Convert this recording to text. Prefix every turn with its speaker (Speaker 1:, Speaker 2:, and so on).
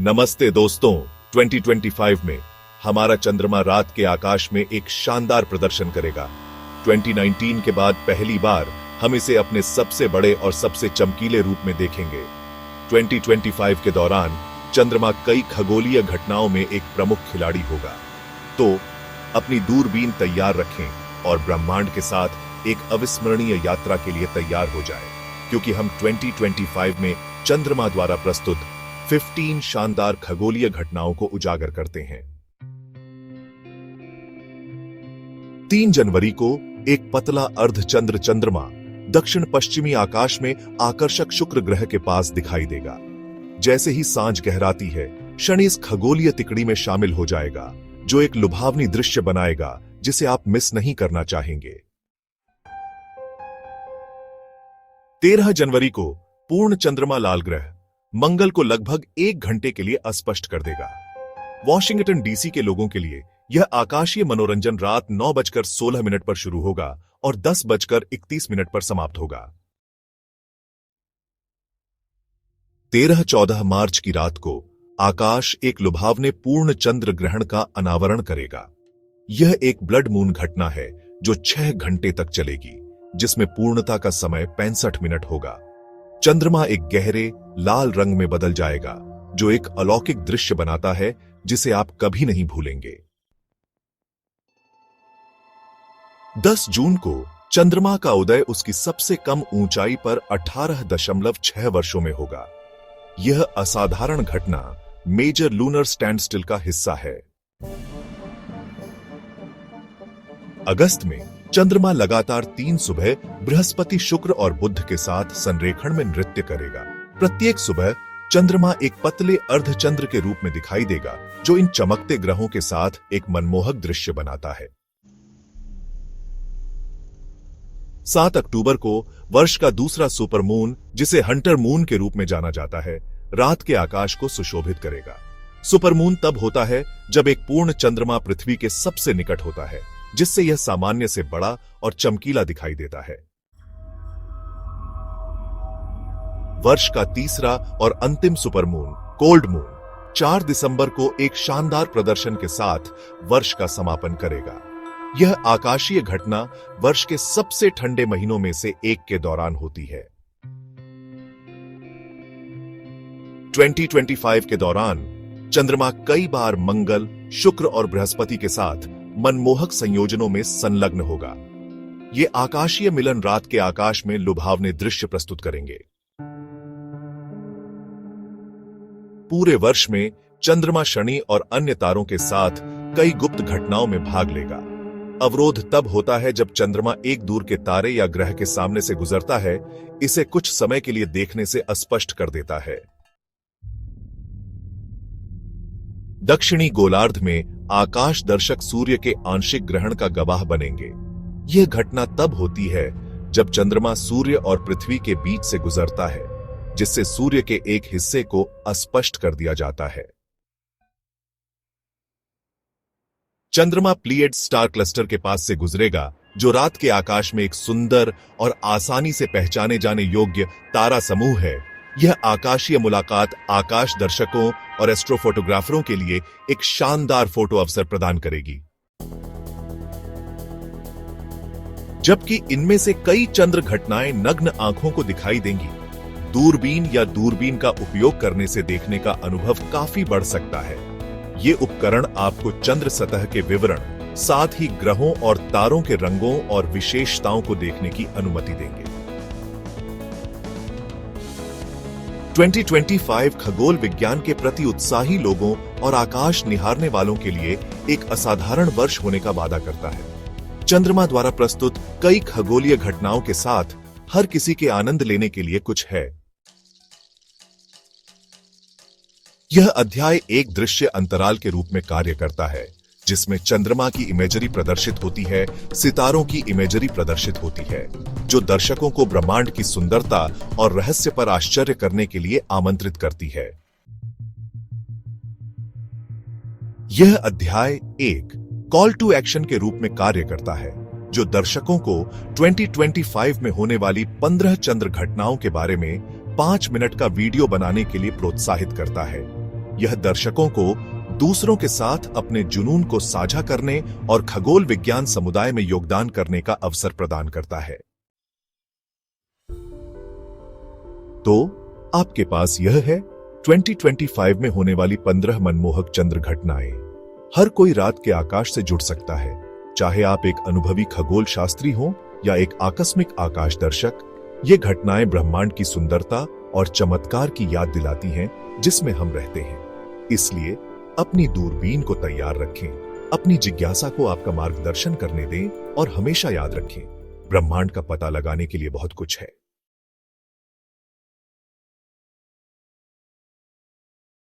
Speaker 1: नमस्ते दोस्तों, 2025 में हमारा चंद्रमा रात के आकाश में एक शानदार प्रदर्शन करेगा। 2019 के बाद पहली बार हम इसे अपने सबसे बड़े और सबसे चमकीले रूप में देखेंगे। 2025 के दौरान चंद्रमा कई खगोलीय घटनाओं में एक प्रमुख खिलाड़ी होगा। तो अपनी दूरबीन तैयार रखें और ब्रह्मांड के साथ एक अविस्मरणीय यात्रा के लिए तैयार हो जाएं, क्योंकि हम 2025 में चंद्रमा द्वारा प्रस्तुत 15 शानदार खगोलीय घटनाओं को उजागर करते हैं। 3 जनवरी को एक पतला अर्धचंद्र चंद्रमा दक्षिण पश्चिमी आकाश में आकर्षक शुक्र ग्रह के पास दिखाई देगा। जैसे ही सांझ गहराती है, शनि इस खगोलीय तिकड़ी में शामिल हो जाएगा, जो एक लुभावनी दृश्य बनाएगा जिसे आप मिस नहीं करना चाहेंगे। 13 जनवरी को पूर्ण चंद्रमा लाल ग्रह मंगल को लगभग 1 घंटे के लिए अस्पष्ट कर देगा। वॉशिंगटन डीसी के लोगों के लिए यह आकाशीय मनोरंजन रात 9:16 पर शुरू होगा और 10:31 पर समाप्त होगा। 13-14 मार्च की रात को आकाश एक लुभावने पूर्ण चंद्र ग्रहण का अनावरण करेगा। यह एक ब्लड मून घटना है जो 6 घंटे तक चलेगी, जिसमें पूर्णता का समय 65 मिनट होगा। चंद्रमा एक गहरे लाल रंग में बदल जाएगा, जो एक अलौकिक दृश्य बनाता है जिसे आप कभी नहीं भूलेंगे। 10 जून को चंद्रमा का उदय उसकी सबसे कम ऊंचाई पर 18.6 वर्षों में होगा। यह असाधारण घटना मेजर लूनर स्टैंडस्टिल का हिस्सा है। अगस्त में चंद्रमा लगातार 3 सुबह बृहस्पति, शुक्र और बुध के साथ संरेखण में नृत्य करेगा। प्रत्येक सुबह चंद्रमा एक पतले अर्धचंद्र के रूप में दिखाई देगा, जो इन चमकते ग्रहों के साथ एक मनमोहक दृश्य बनाता है। 7 अक्टूबर को वर्ष का दूसरा सुपरमून, जिसे हंटर मून के रूप में जाना जाता है, रात के आकाश को सुशोभित करेगा। सुपरमून तब होता है जब एक पूर्ण चंद्रमा पृथ्वी के सबसे निकट होता है, जिससे यह सामान्य से बड़ा और चमकीला दिखाई देता है। वर्ष का तीसरा और अंतिम सुपरमून, कोल्ड मून, 4 दिसंबर को एक शानदार प्रदर्शन के साथ वर्ष का समापन करेगा। यह आकाशीय घटना वर्ष के सबसे ठंडे महीनों में से एक के दौरान होती है। 2025 के दौरान चंद्रमा कई बार मंगल, शुक्र और बृहस्पति के साथ मनमोहक संयोजनों में संलग्न होगा। ये आकाशीय मिलन रात के आकाश में लुभावने दृश्य प्रस्तुत करेंगे। पूरे वर्ष में चंद्रमा शनि और अन्य तारों के साथ कई गुप्त घटनाओं में भाग लेगा। अवरोध तब होता है जब चंद्रमा एक दूर के तारे या ग्रह के सामने से गुजरता है, इसे कुछ समय के लिए देखने से अस्पष्ट कर देता है। दक्षिणी गोलार्ध में आकाश दर्शक सूर्य के आंशिक ग्रहण का गवाह बनेंगे। यह घटना तब होती है जब चंद्रमा सूर्य और पृथ्वी के बीच से गुजरता है, जिससे सूर्य के एक हिस्से को अस्पष्ट कर दिया जाता है। चंद्रमा प्लीयड स्टार क्लस्टर के पास से गुजरेगा, जो रात के आकाश में एक सुंदर और आसानी से पहचाने जाने योग्य तारा समूह है। यह आकाशीय मुलाकात आकाश दर्शकों और एस्ट्रोफोटोग्राफरों के लिए एक शानदार फोटो अवसर प्रदान करेगी। जबकि इनमें से कई चंद्र घटनाएं नग्न आंखों को दिखाई देंगी, दूरबीन या दूरबीन का उपयोग करने से देखने का अनुभव काफी बढ़ सकता है। ये उपकरण आपको चंद्र सतह के विवरण, साथ ही ग्रहों और तारों के रंगों और विशेषताओं को देखने की अनुमति देंगे। 2025 खगोल विज्ञान के प्रति उत्साही लोगों और आकाश निहारने वालों के लिए एक असाधारण वर्ष होने का वादा करता है। चंद्रमा द्वारा प्रस्तुत कई खगोलीय घटनाओं के साथ हर किसी के आनंद लेने के लिए कुछ है। यह अध्याय एक दृश्य अंतराल के रूप में कार्य करता है, जिसमें चंद्रमा की इमेजरी प्रदर्शित होती है, सितारों की इमेजरी प्रदर्शित होती है, जो दर्शकों को ब्रह्मांड की सुंदरता और रहस्य पर आश्चर्य करने के लिए आमंत्रित करती है। यह अध्याय एक कॉल टू एक्शन के रूप में कार्य करता है, जो दर्शकों को 2025 में होने वाली 15 चंद्र घटनाओं के बारे में 5 मिनट का वीडियो बनाने के लिए प्रोत्साहित करता है। यह दर्शकों को दूसरों के साथ अपने जुनून को साझा करने और खगोल विज्ञान समुदाय में योगदान करने का अवसर प्रदान करता है। तो आपके पास यह है 2025 में होने वाली 15 मनमोहक चंद्र घटनाएं। हर कोई रात के आकाश से जुड़ सकता है, चाहे आप एक अनुभवी खगोल शास्त्री हो या एक आकस्मिक आकाश दर्शक। ये घटनाएं ब्रह्मांड की सुंदरता और चमत्कार की याद दिलाती हैं जिसमें हम रहते हैं। इसलिए अपनी दूरबीन को तैयार रखें, अपनी जिज्ञासा को आपका मार्गदर्शन करने दें और हमेशा याद रखें, ब्रह्मांड का पता लगाने के लिए बहुत कुछ है।